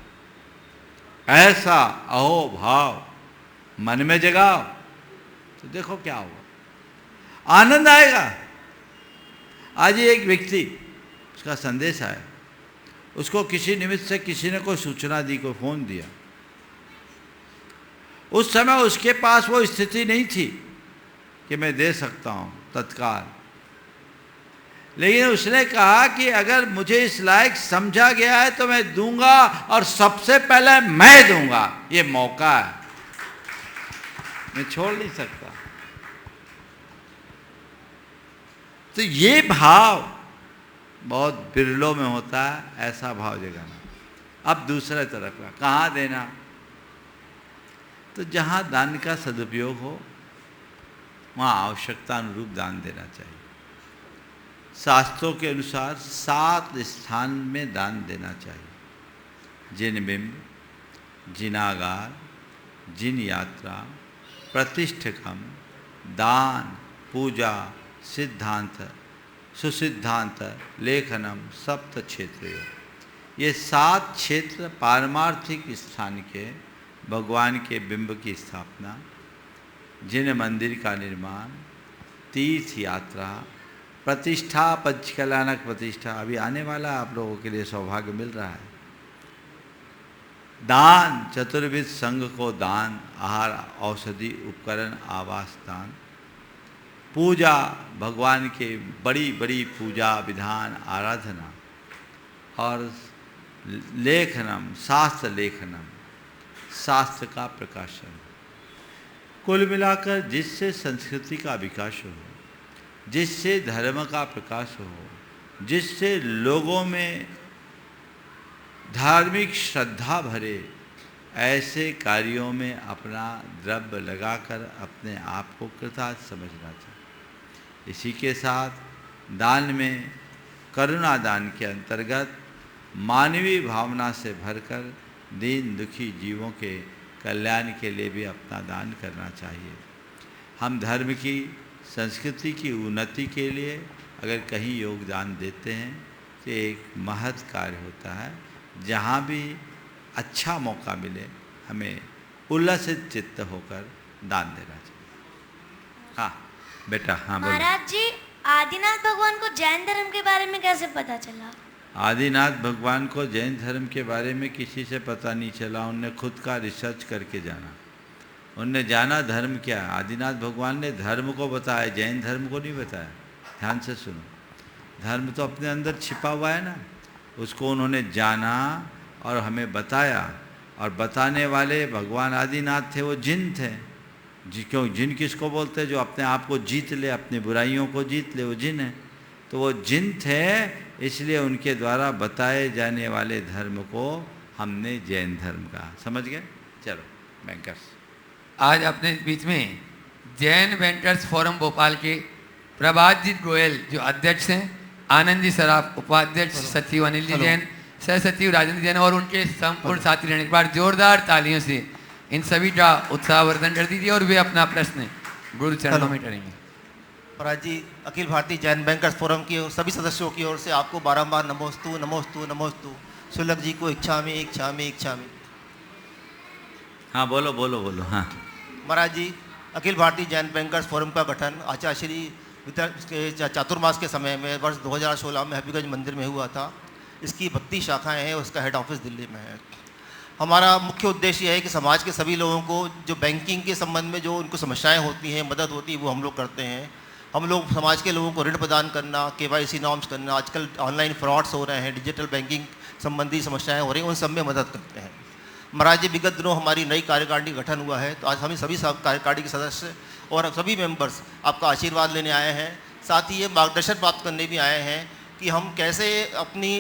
ऐसा अहो भाव मन में जगाओ तो देखो क्या होगा, आनंद आएगा। आज ही एक व्यक्ति, उसका संदेश आया, उसको किसी निमित्त से किसी ने कोई सूचना दी, कोई फोन दिया। उस समय उसके पास वो स्थिति नहीं थी कि मैं दे सकता हूँ तत्काल, लेकिन उसने कहा कि अगर मुझे इस लायक समझा गया है तो मैं दूंगा, और सबसे पहले मैं दूंगा। ये मौका है, मैं छोड़ नहीं सकता। तो ये भाव बहुत बिरलों में होता है, ऐसा भाव जगाना। अब दूसरे तरफ का, कहाँ देना? तो जहाँ दान का सदुपयोग हो वहाँ आवश्यकता अनुरूप दान देना चाहिए। शास्त्रों के अनुसार 7 स्थान में दान देना चाहिए: जिन बिंब, जिनागार, जिन यात्रा, प्रतिष्ठकम, दान, पूजा, सिद्धांत, सुसिद्धांत, लेखनम, सप्त क्षेत्र। ये 7 क्षेत्र पारमार्थिक स्थान के भगवान के बिंब की स्थापना, जिन मंदिर का निर्माण, तीर्थ यात्रा, प्रतिष्ठा, पंचकल्याणक प्रतिष्ठा, अभी आने वाला आप लोगों के लिए सौभाग्य मिल रहा है। दान, चतुर्विध संघ को दान, आहार, औषधि, उपकरण, आवास दान। पूजा, भगवान के बड़ी बड़ी पूजा विधान, आराधना। और लेखनम, शास्त्र लेखनम, शास्त्र का प्रकाशन। कुल मिलाकर जिससे संस्कृति का विकास हो, जिससे धर्म का प्रकाश हो, जिससे लोगों में धार्मिक श्रद्धा भरे, ऐसे कार्यों में अपना द्रव्य लगाकर अपने आप को कृतार्थ समझना चाहिए। इसी के साथ दान में करुणा दान के अंतर्गत मानवीय भावना से भरकर दीन दुखी जीवों के कल्याण के लिए भी अपना दान करना चाहिए। हम धर्म की, संस्कृति की उन्नति के लिए अगर कहीं योगदान देते हैं तो एक महत् कार्य होता है। जहाँ भी अच्छा मौका मिले हमें उल्लसित चित्त होकर दान देना चाहिए। हाँ बेटा, हाँ बोलो। महाराज जी, आदिनाथ भगवान को जैन धर्म के बारे में कैसे पता चला? आदिनाथ भगवान को जैन धर्म के बारे में किसी से पता नहीं चला, उनने खुद का रिसर्च करके जाना। उनने जाना धर्म क्या है। आदिनाथ भगवान ने धर्म को बताया, जैन धर्म को नहीं बताया। ध्यान से सुनो, धर्म तो अपने अंदर छिपा हुआ है ना, उसको उन्होंने जाना और हमें बताया। और बताने वाले भगवान आदिनाथ थे, वो जिन थे। क्यों जिन किसको बोलते हैं? जो अपने आप को जीत ले, अपनी बुराइयों को जीत ले, वो जिन है। तो वो जिन थे, इसलिए उनके द्वारा बताए जाने वाले धर्म को हमने जैन धर्म कहा। समझ गए? चलो बैंकर्स, आज अपने बीच में जैन बैंकर्स फोरम भोपाल के प्रभात जी गोयल जो अध्यक्ष हैं, आनंद जी सराफ उपाध्यक्ष, सचिव अनिल जी जैन, सह सचिव राजेंद्र जैन और उनके संपूर्ण साथी रहने के बाद जोरदार तालियों से इन सभी का उत्साहवर्धन कर दीजिए और वे अपना प्रश्न गुरु चरणों में करेंगे। महाराज जी, अखिल भारतीय जैन बैंकर्स फोरम की और सभी सदस्यों की ओर से आपको बारंबार नमोस्तु नमोस्तु नमोस्तु। शुल्लक जी को इच्छामि इच्छामि इच्छामि। हाँ बोलो बोलो बोलो। हाँ महाराज जी, अखिल भारतीय जैन बैंकर्स फोरम का गठन आचार्य श्री विद्या के चातुर्मास के समय में वर्ष 2016 में हबीबगंज मंदिर में हुआ था। इसकी 32 शाखाएं हैं, उसका हेड ऑफिस दिल्ली में है। हमारा मुख्य उद्देश्य यह है कि समाज के सभी लोगों को जो बैंकिंग के संबंध में जो उनको समस्याएं होती हैं, मदद होती है, वो हम लोग करते हैं। हम लोग समाज के लोगों को ऋण प्रदान करना, KYC नॉर्म्स करना, आजकल ऑनलाइन फ्रॉड्स हो रहे हैं, डिजिटल बैंकिंग संबंधी समस्याएं हो रही हैं, उन सब में मदद करते हैं। महाराज जी, विगत दिनों हमारी नई कार्यकारिणी गठन हुआ है, तो आज हम सभी कार्यकारिणी के सदस्य और सभी मेंबर्स आपका आशीर्वाद लेने आए हैं। साथ ही ये मार्गदर्शन प्राप्त करने भी आए हैं कि हम कैसे अपनी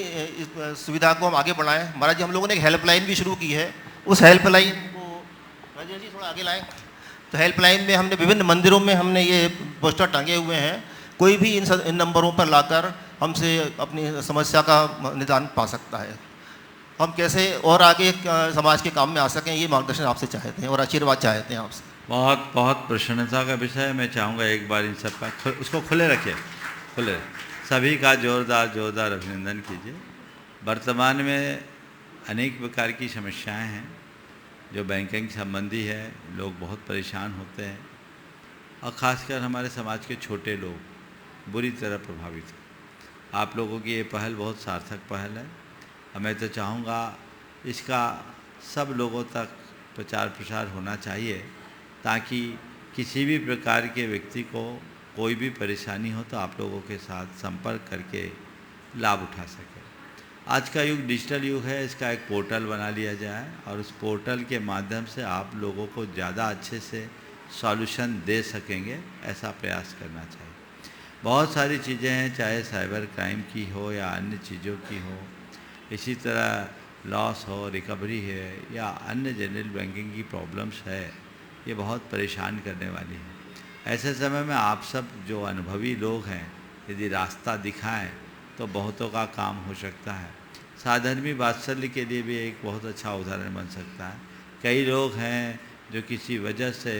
सुविधा को हम आगे बढ़ाएं। महाराज जी, हम लोगों ने एक हेल्पलाइन भी शुरू की है। उस हेल्पलाइन को राजेश जी थोड़ा आगे लाएं। तो हेल्पलाइन में हमने विभिन्न मंदिरों में हमने ये पोस्टर टांगे हुए हैं। कोई भी इन नंबरों पर लाकर हमसे अपनी समस्या का निदान पा सकता है। हम कैसे और आगे समाज के काम में आ सकें, ये मार्गदर्शन आपसे चाहते हैं और आशीर्वाद चाहते हैं आपसे। बहुत बहुत प्रसन्नता का विषय है। मैं चाहूँगा एक बार इन सब का उसको खुले रखिए, खुले सभी का जोरदार अभिनंदन कीजिए। वर्तमान में अनेक प्रकार की समस्याएं हैं जो बैंकिंग संबंधी है। लोग बहुत परेशान होते हैं और ख़ासकर हमारे समाज के छोटे लोग बुरी तरह प्रभावित हैं। आप लोगों की ये पहल बहुत सार्थक पहल है और मैं तो चाहूँगा इसका सब लोगों तक प्रचार प्रसार होना चाहिए ताकि किसी भी प्रकार के व्यक्ति को कोई भी परेशानी हो तो आप लोगों के साथ संपर्क करके लाभ उठा सके। आज का युग डिजिटल युग है, इसका एक पोर्टल बना लिया जाए और उस पोर्टल के माध्यम से आप लोगों को ज़्यादा अच्छे से सॉल्यूशन दे सकेंगे, ऐसा प्रयास करना चाहिए। बहुत सारी चीज़ें हैं, चाहे साइबर क्राइम की हो या अन्य चीज़ों की हो, इसी तरह लॉस हो, रिकवरी है या अन्य जनरल बैंकिंग की प्रॉब्लम्स है, ये बहुत परेशान करने वाली है। ऐसे समय में आप सब जो अनुभवी लोग हैं यदि रास्ता दिखाएं तो बहुतों का काम हो सकता है। साधर्मी वात्सल्य के लिए भी एक बहुत अच्छा उदाहरण बन सकता है। कई लोग हैं जो किसी वजह से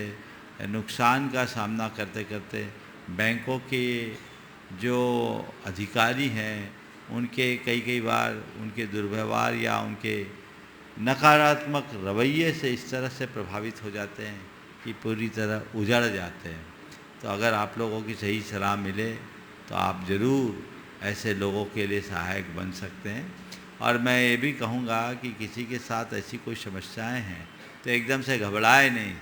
नुकसान का सामना करते करते बैंकों के जो अधिकारी हैं उनके कई बार उनके दुर्व्यवहार या उनके नकारात्मक रवैये से इस तरह से प्रभावित हो जाते हैं कि पूरी तरह उजड़ जाते हैं। तो अगर आप लोगों की सही सलाह मिले तो आप ज़रूर ऐसे लोगों के लिए सहायक बन सकते हैं। और मैं ये भी कहूँगा कि किसी के साथ ऐसी कोई समस्याएं हैं तो एकदम से घबराए नहीं,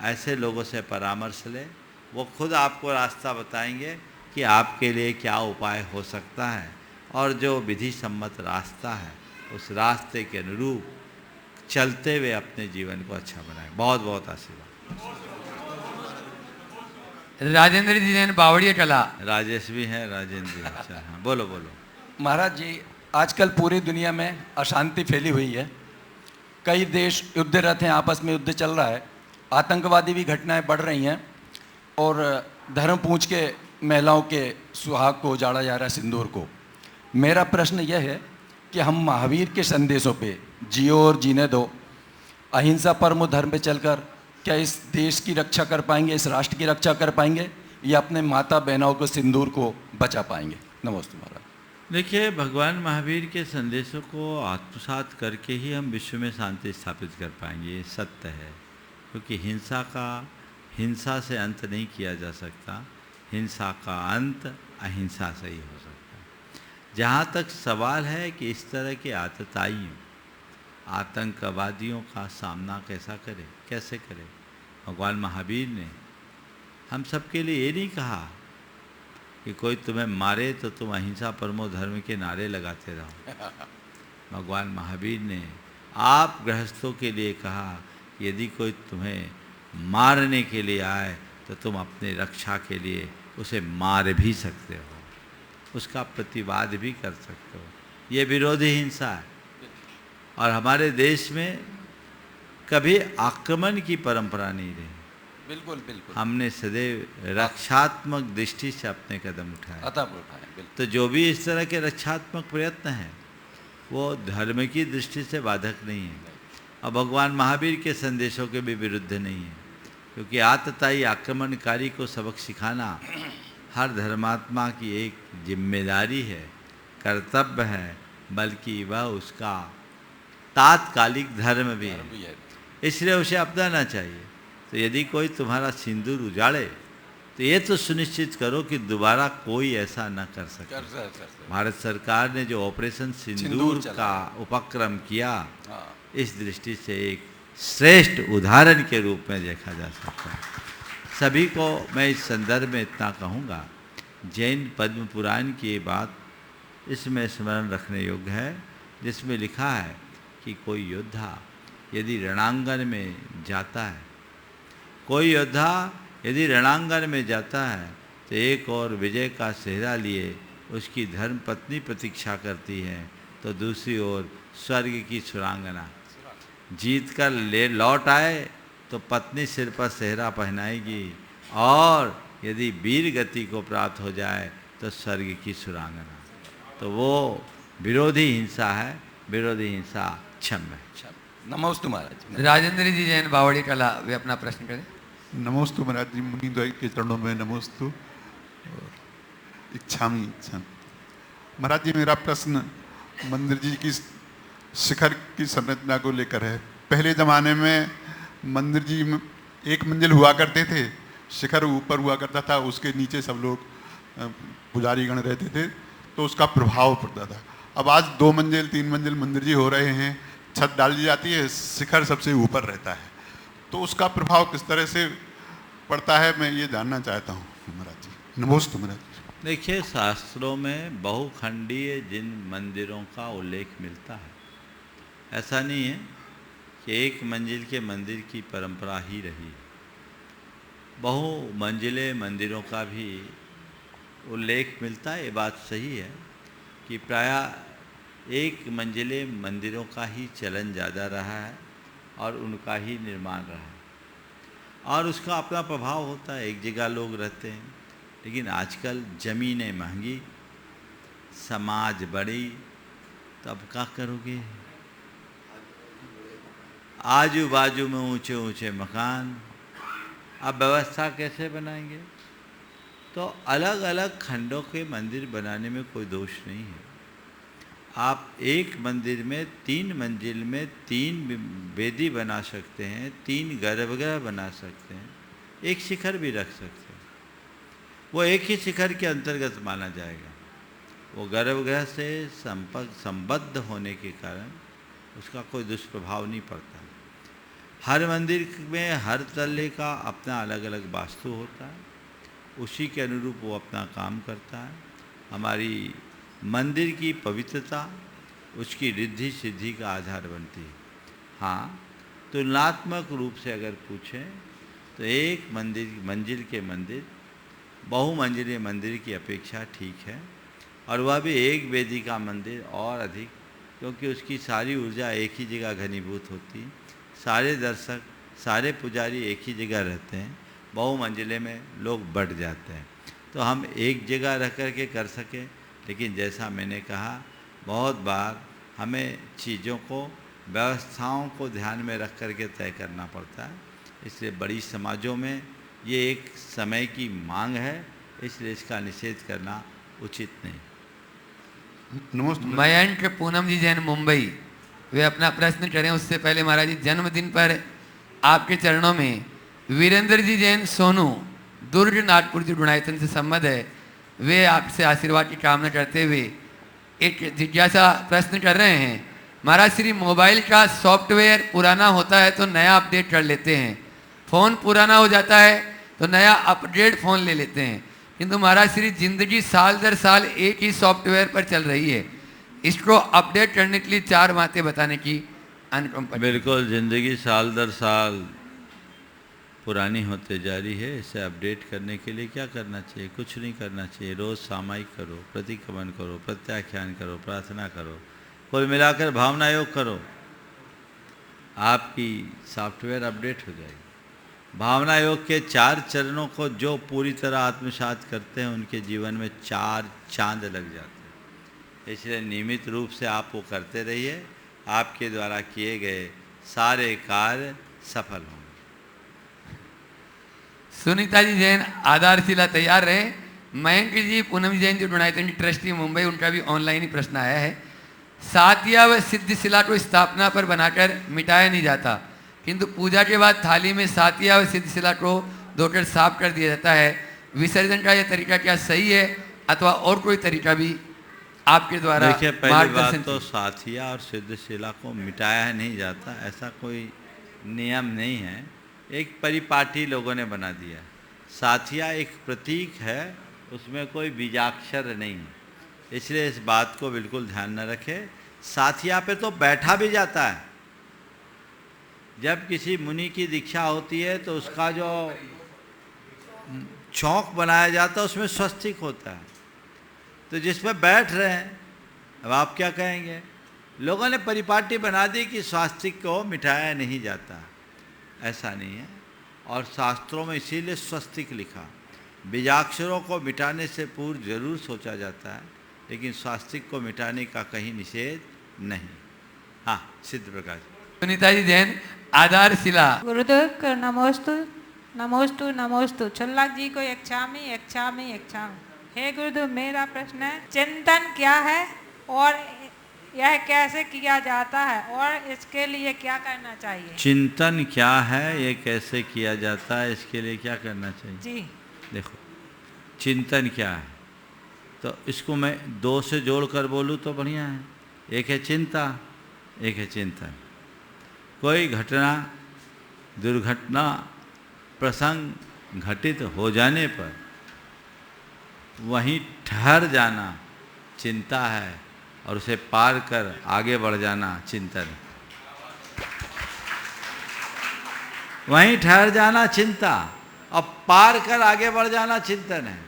ऐसे लोगों से परामर्श लें, वो खुद आपको रास्ता बताएंगे कि आपके लिए क्या उपाय हो सकता है और जो विधि सम्मत रास्ता है उस रास्ते के अनुरूप चलते हुए अपने जीवन को अच्छा बनाएं। बहुत बहुत आशीर्वाद। राजेंद्र जी ने बावड़िया चला। राजेश भी हैं, राजेंद्र जी। अच्छा हाँ, बोलो बोलो। महाराज जी, आजकल पूरी दुनिया में अशांति फैली हुई है। कई देश युद्धरत हैं, आपस में युद्ध चल रहा है, आतंकवादी भी घटनाएं बढ़ रही हैं और धर्म पूछ के महिलाओं के सुहाग को उजाड़ा जा रहा है, सिंदूर को। मेरा प्रश्न यह है कि हम महावीर के संदेशों पे जियो और जीने दो, अहिंसा परमो धर्म पे चलकर क्या इस देश की रक्षा कर पाएंगे, इस राष्ट्र की रक्षा कर पाएंगे या अपने माता बहनों को सिंदूर को बचा पाएंगे? नमस्ते महाराज। देखिए, भगवान महावीर के संदेशों को आत्मसात करके ही हम विश्व में शांति स्थापित कर पाएंगे, ये सत्य है। क्योंकि हिंसा से अंत नहीं किया जा सकता, हिंसा का अंत अहिंसा से ही हो सकता है। जहाँ तक सवाल है कि इस तरह के आतताइयों आतंकवादियों का सामना कैसे करें, भगवान महावीर ने हम सबके लिए ये नहीं कहा कि कोई तुम्हें मारे तो तुम अहिंसा परमो धर्म के नारे लगाते रहो। भगवान महावीर ने आप गृहस्थों के लिए कहा यदि कोई तुम्हें मारने के लिए आए तो तुम अपने रक्षा के लिए उसे मार भी सकते हो, उसका प्रतिवाद भी कर सकते हो। ये विरोधी हिंसा है। और हमारे देश में कभी आक्रमण की परंपरा नहीं रही। बिल्कुल बिल्कुल। हमने सदैव रक्षात्मक दृष्टि से अपने कदम उठाए। बिल्कुल। तो जो भी इस तरह के रक्षात्मक प्रयत्न हैं वो धर्म की दृष्टि से बाधक नहीं है और भगवान महावीर के संदेशों के भी विरुद्ध नहीं है। क्योंकि आतताई आक्रमणकारी को सबक सिखाना हर धर्मात्मा की एक जिम्मेदारी है, कर्तव्य है, बल्कि वह उसका तात्कालिक धर्म भी है, इसलिए उसे अपनाना चाहिए। तो यदि कोई तुम्हारा सिंदूर उजाड़े तो ये तो सुनिश्चित करो कि दोबारा कोई ऐसा न कर सके। भारत सरकार ने जो ऑपरेशन सिंदूर का उपक्रम किया, इस दृष्टि से एक श्रेष्ठ उदाहरण के रूप में देखा जा सकता है। सभी को मैं इस संदर्भ में इतना कहूँगा, जैन पद्म पुराण की ये बात इसमें स्मरण रखने योग्य है, जिसमें लिखा है कि कोई योद्धा यदि रणांगन में जाता है, कोई योद्धा यदि रणांगन में जाता है तो एक और विजय का सेहरा लिए उसकी धर्म पत्नी प्रतीक्षा करती है, तो दूसरी ओर स्वर्ग की सुरांगना जीत कर ले लौट आए तो पत्नी सिर पर सेहरा पहनाएगी, और यदि वीर गति को प्राप्त हो जाए तो स्वर्ग की सुरांगना। तो वो विरोधी हिंसा है, विरोधी हिंसा क्षम्य है। नमोस्तु महाराज। राजेंद्र जी जैन बावड़ी कला, वे अपना प्रश्न करें। नमोस्तु महाराज जी, मुनिद्वय के चरणों में नमोस्तु। इच्छामी महाराज जी, मेरा प्रश्न मंदिर जी की शिखर की संरचना को लेकर है। पहले ज़माने में मंदिर जी में एक मंजिल हुआ करते थे, शिखर ऊपर हुआ करता था, उसके नीचे सब लोग पुजारी गण रहते थे, तो उसका प्रभाव पड़ता था। अब आज 2 मंजिल 3 मंजिल मंदिर जी हो रहे हैं, छत डाल दी जाती है, शिखर सबसे ऊपर रहता है, तो उसका प्रभाव किस तरह से पड़ता है, मैं ये जानना चाहता हूँ महाराज जी। नमोस्तु महाराज। देखिए, शास्त्रों में बहुखंडीय जिन मंदिरों का उल्लेख मिलता है, ऐसा नहीं है कि एक मंजिल के मंदिर की परंपरा ही रही। बहु मंजिले मंदिरों का भी उल्लेख मिलता है। ये बात सही है कि प्रायः एक मंजिले मंदिरों का ही चलन ज़्यादा रहा है और उनका ही निर्माण रहा है, और उसका अपना प्रभाव होता है। एक जगह लोग रहते हैं, लेकिन आजकल ज़मीनें महंगी, समाज बड़ी, तो अब क्या करोगे? आजू बाजू में ऊंचे ऊंचे मकान, अब व्यवस्था कैसे बनाएंगे? तो अलग अलग खंडों के मंदिर बनाने में कोई दोष नहीं है। आप एक मंदिर में 3 मंजिल में 3 वेदी बना सकते हैं, 3 गर्भगृह बना सकते हैं, एक शिखर भी रख सकते हैं। वो एक ही शिखर के अंतर्गत माना जाएगा। वो गर्भगृह से संबद्ध होने के कारण उसका कोई दुष्प्रभाव नहीं पड़ता। हर मंदिर में हर तल्ले का अपना अलग अलग वास्तु होता है, उसी के अनुरूप वो अपना काम करता है। हमारी मंदिर की पवित्रता उसकी रिद्धि सिद्धि का आधार बनती है। हाँ, तुलनात्मक रूप से अगर पूछें तो एक मंजिल के मंदिर बहुमंजिले मंदिर की अपेक्षा ठीक है, और वह भी एक वेदी का मंदिर और अधिक, क्योंकि उसकी सारी ऊर्जा एक ही जगह घनीभूत होती है, सारे दर्शक सारे पुजारी एक ही जगह रहते हैं। बहुमंजिले में लोग बढ़ जाते हैं, तो हम एक जगह रह कर के कर सकें, लेकिन जैसा मैंने कहा, बहुत बार हमें चीज़ों को व्यवस्थाओं को ध्यान में रख कर के तय करना पड़ता है। इसलिए बड़ी समाजों में ये एक समय की मांग है, इसलिए इसका निषेध करना उचित नहीं। नमस्ते। मयंक पूनम जी जैन मुंबई, वे अपना प्रश्न करें उससे पहले महाराज जी, जन्मदिन पर आपके चरणों में वीरेंद्र जी जैन सोनू दुर्ग नागपुर जी गुणायतन से संबद्ध है, वे आपसे आशीर्वाद की कामना करते हुए एक जिज्ञासा प्रश्न कर रहे हैं। महाराज श्री, मोबाइल का सॉफ्टवेयर पुराना होता है तो नया अपडेट कर लेते हैं, फ़ोन पुराना हो जाता है तो नया अपग्रेड फ़ोन ले लेते हैं, किंतु महाराज श्री जिंदगी साल दर साल एक ही सॉफ्टवेयर पर चल रही है, इसको अपडेट करने के लिए 4 बातें बताने की अनुकंपा। बिल्कुल, ज़िंदगी साल दर साल पुरानी होते जा रही है। इसे अपडेट करने के लिए क्या करना चाहिए? कुछ नहीं करना चाहिए। रोज़ सामायिक करो, प्रतिक्रमण करो, प्रत्याख्यान करो, प्रार्थना करो, कुल मिलाकर भावना योग करो, आपकी सॉफ्टवेयर अपडेट हो जाएगी। भावना योग के 4 चरणों को जो पूरी तरह आत्मसात करते हैं, उनके जीवन में 4 चांद लग जाते हैं। इसलिए नियमित रूप से आप वो करते रहिए, आपके द्वारा किए गए सारे कार्य सफल होंगे। सुनीता जी जैन आधारशिला तैयार रहे, मयंक जी पूनम जैन जो डोनायतन जी ट्रस्टी मुंबई, उनका भी ऑनलाइन ही प्रश्न आया है। सातिया व सिद्ध शिला को स्थापना पर बनाकर मिटाया नहीं जाता, किंतु पूजा के बाद थाली में सातिया व सिद्ध शिला को धोकर साफ कर दिया जाता है। विसर्जन का यह तरीका क्या सही है अथवा और कोई तरीका भी आपके द्वारा? देखिए, पहली बात तो साथिया और सिद्ध शिला को मिटाया नहीं जाता, ऐसा कोई नियम नहीं है, एक परिपाटी लोगों ने बना दिया। साथिया एक प्रतीक है, उसमें कोई बीजाक्षर नहीं है, इसलिए इस बात को बिल्कुल ध्यान न रखें। साथिया पे तो बैठा भी जाता है। जब किसी मुनि की दीक्षा होती है तो उसका जो चौक बनाया जाता है उसमें स्वस्तिक होता है, तो जिसमें बैठ रहे हैं, अब आप क्या कहेंगे? लोगों ने परिपाटी बना दी कि स्वास्तिक को मिटाया नहीं जाता, ऐसा नहीं है। और शास्त्रों में इसीलिए स्वस्तिक लिखा। बीजाक्षरों को मिटाने से पूर्व जरूर सोचा जाता है, लेकिन स्वास्तिक को मिटाने का कहीं निषेध नहीं। हाँ, सिद्ध प्रकाश। सुनीता जी जैन, आधार शिला। गुरुदेव नमोस्तु नमोस्तु नमोस्तु। छुल्लक जी को यक्षामी यक्षामी यक्षामी। हे गुरुदेव, मेरा प्रश्न है, चिंतन क्या है और यह कैसे किया जाता है और इसके लिए क्या करना चाहिए? चिंतन क्या है, ये कैसे किया जाता है, इसके लिए क्या करना चाहिए? जी देखो, चिंतन क्या है तो इसको मैं दो से जोड़कर बोलूँ तो बढ़िया है। एक है चिंता, एक है चिंतन। कोई घटना, दुर्घटना, प्रसंग घटित हो जाने पर वहीं ठहर जाना चिंता है, और उसे पार कर आगे बढ़ जाना चिंतन। वहीं ठहर जाना चिंता और पार कर आगे बढ़ जाना चिंतन है।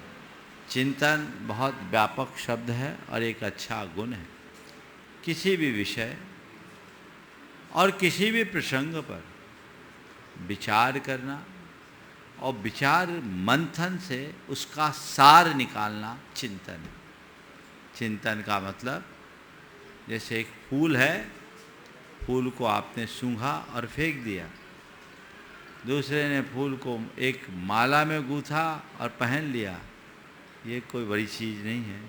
चिंतन बहुत व्यापक शब्द है और एक अच्छा गुण है। किसी भी विषय और किसी भी प्रसंग पर विचार करना और विचार मंथन से उसका सार निकालना चिंतन है। चिंतन का मतलब, जैसे एक फूल है, फूल को आपने सूंघा और फेंक दिया, दूसरे ने फूल को एक माला में गूंथा और पहन लिया, ये कोई बड़ी चीज़ नहीं है।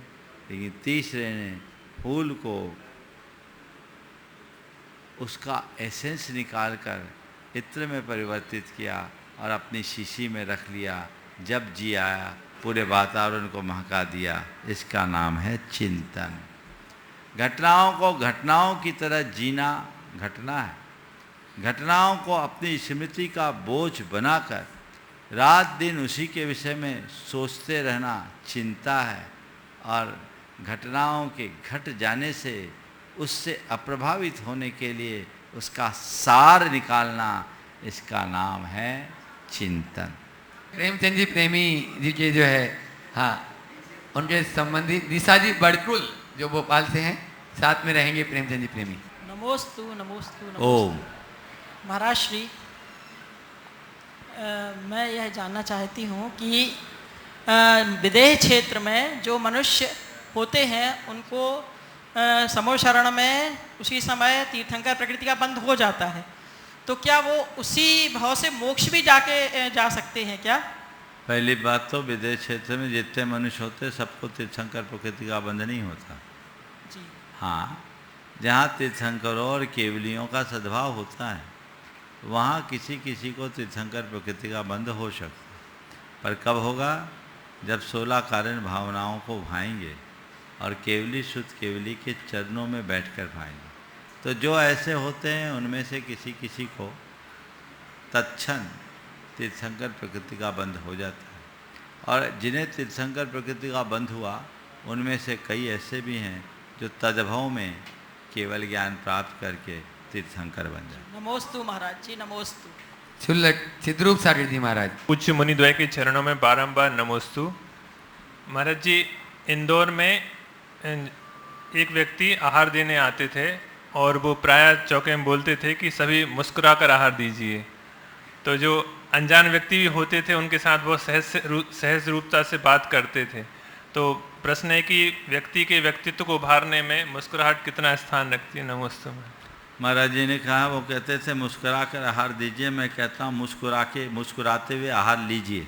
लेकिन तीसरे ने फूल को उसका एसेंस निकालकर इत्र में परिवर्तित किया और अपनी शीशी में रख लिया, जब जी आया पूरे वातावरण को महका दिया, इसका नाम है चिंतन। घटनाओं को घटनाओं की तरह जीना घटना है। घटनाओं को अपनी स्मृति का बोझ बनाकर रात दिन उसी के विषय में सोचते रहना चिंता है, और घटनाओं के घट जाने से उससे अप्रभावित होने के लिए उसका सार निकालना, इसका नाम है चिंतन। प्रेमचंद जी प्रेमी जी के जो है, हाँ, उनके संबंधी निशा जी बड़कुल जो भोपाल से हैं, साथ में रहेंगे प्रेमचंद जी प्रेमी। नमोस्तु नमोस्तु ओम। महाराज श्री, मैं यह जानना चाहती हूँ कि विदेह क्षेत्र में जो मनुष्य होते हैं उनको समूह शरण में उसी समय तीर्थंकर प्रकृति का बंध हो जाता है, तो क्या वो उसी भाव से मोक्ष भी जा सकते हैं क्या? पहली बात तो विदेश क्षेत्र में जितने मनुष्य होते सबको तीर्थंकर प्रकृति का बंध नहीं होता जी। हाँ, जहाँ तीर्थंकरों और केवलियों का सद्भाव होता है वहाँ किसी किसी को तीर्थंकर प्रकृति का बंध हो सकता है, पर कब होगा? जब 16 कारण भावनाओं को भाएंगे और केवली शुद्ध केवली के चरणों में बैठकर भाएंगे। तो जो ऐसे होते हैं उनमें से किसी किसी को तत्क्षण तीर्थंकर प्रकृति का बंध हो जाता है, और जिन्हें तीर्थंकर प्रकृति का बंध हुआ उनमें से कई ऐसे भी हैं जो तदभव में केवल ज्ञान प्राप्त करके तीर्थंकर बन जाए। नमोस्तु महाराज जी, नमोस्तु। चिद्रूप सागर जी महाराज। उच्च मुनिद्वय के चरणों में बारंबार नमोस्तु। महाराज जी, इंदौर में एक व्यक्ति आहार देने आते थे और वो प्रायः चौके में बोलते थे कि सभी मुस्कुराकर आहार दीजिए। तो जो अनजान व्यक्ति भी होते थे उनके साथ वो सहज रूपता से बात करते थे। तो प्रश्न है कि व्यक्ति के व्यक्तित्व को उभारने में मुस्कुराहट कितना स्थान रखती है? नमोस्तु। महाराज जी ने कहा, वो कहते थे मुस्कुरा कर आहार दीजिए, मैं कहता हूँ मुस्कुराते हुए आहार लीजिए।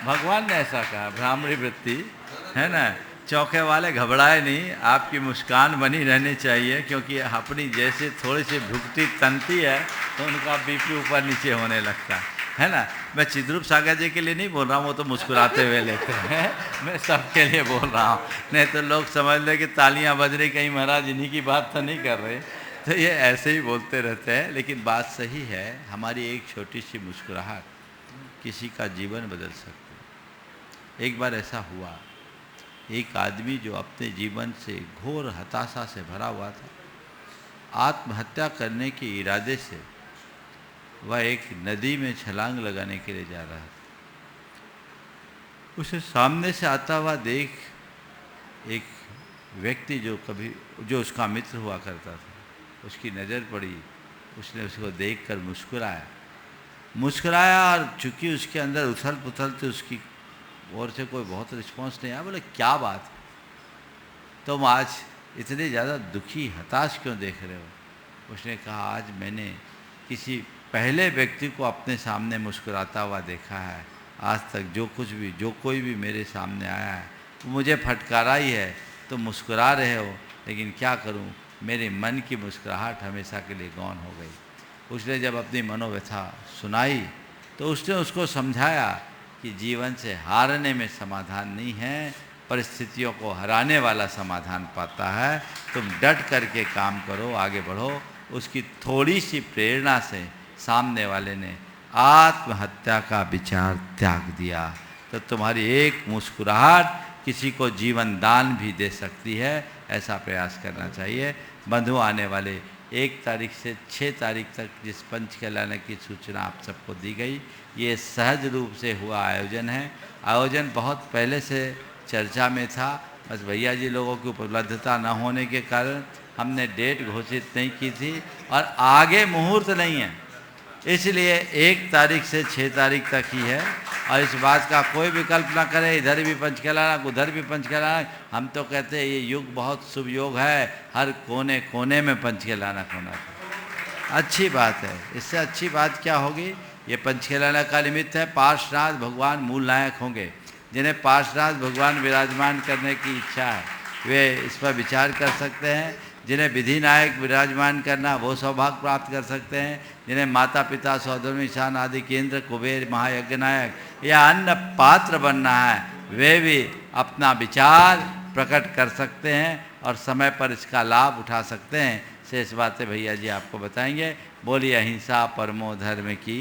भगवान ने ऐसा कहा, ब्राह्मणी वृत्ति है ना। चौके वाले घबराए नहीं, आपकी मुस्कान बनी रहनी चाहिए, क्योंकि अपनी जैसे थोड़ी सी भुगती तनती है तो उनका बीपी ऊपर नीचे होने लगता है ना। मैं चिद्रूप सागर जी के लिए नहीं बोल रहा हूँ, वो तो मुस्कुराते हुए लेते हैं, मैं सबके लिए बोल रहा हूँ, नहीं तो लोग समझ ले कि तालियां बज रही, कहीं महाराज इन्हीं की बात तो नहीं कर रहे। तो ये ऐसे ही बोलते रहते हैं, लेकिन बात सही है। हमारी एक छोटी सी मुस्कुराहट किसी का जीवन बदल सकती है। एक बार ऐसा हुआ, एक आदमी जो अपने जीवन से घोर हताशा से भरा हुआ था, आत्महत्या करने के इरादे से वह एक नदी में छलांग लगाने के लिए जा रहा था। उसे सामने से आता हुआ देख एक व्यक्ति जो उसका मित्र हुआ करता था, उसकी नज़र पड़ी, उसने उसको देखकर मुस्कुराया और चूंकि उसके अंदर उथल पुथल थी, उसकी ओर से कोई बहुत रिस्पॉन्स नहीं आया। बोले क्या बात, तुम आज इतने ज़्यादा दुखी हताश क्यों देख रहे हो? उसने कहा, आज मैंने किसी पहले व्यक्ति को अपने सामने मुस्कुराता हुआ देखा है। आज तक जो कोई भी मेरे सामने आया है वो मुझे फटकारा ही है। तुम मुस्कुरा रहे हो, लेकिन क्या करूं, मेरे मन की मुस्कुराहट हमेशा के लिए गौन हो गई। उसने जब अपनी मनोव्यथा सुनाई तो उसने उसको समझाया कि जीवन से हारने में समाधान नहीं है, परिस्थितियों को हराने वाला समाधान पाता है। तुम डट करके काम करो, आगे बढ़ो। उसकी थोड़ी सी प्रेरणा से सामने वाले ने आत्महत्या का विचार त्याग दिया। तो तुम्हारी एक मुस्कुराहट किसी को जीवन दान भी दे सकती है। ऐसा प्रयास करना चाहिए। बंधु आने वाले 1 तारीख से 6 तारीख तक जिस पंच कहलाने की सूचना आप सबको दी गई, ये सहज रूप से हुआ आयोजन है। आयोजन बहुत पहले से चर्चा में था, बस भैया जी लोगों की उपलब्धता न होने के कारण हमने डेट घोषित नहीं की थी और आगे मुहूर्त नहीं है, इसलिए 1 तारीख से 6 तारीख तक ही है। और इस बात का कोई विकल्प ना करें, इधर भी पंच कहलाना, उधर भी पंच कहलाना। हम तो कहते हैं ये युग बहुत शुभ योग है, हर कोने कोने में पंच कहलाना होना चाहिए। अच्छी बात है, इससे अच्छी बात क्या होगी? ये पंच कहलाना का निमित्त है, पार्श्वनाथ भगवान मूल नायक होंगे। जिन्हें पार्श्वनाथ भगवान विराजमान करने की इच्छा है वे इस पर विचार कर सकते हैं। जिन्हें विधि नायक विराजमान करना, वो सौभाग्य प्राप्त कर सकते हैं। जिन्हें माता पिता सौधर्म ईशान आदि केंद्र कुबेर महायज्ञ नायक या अन्य पात्र बनना है, वे भी अपना विचार प्रकट कर सकते हैं और समय पर इसका लाभ उठा सकते हैं। शेष बातें भैया जी आपको बताएंगे। बोलिए अहिंसा परमो धर्म की।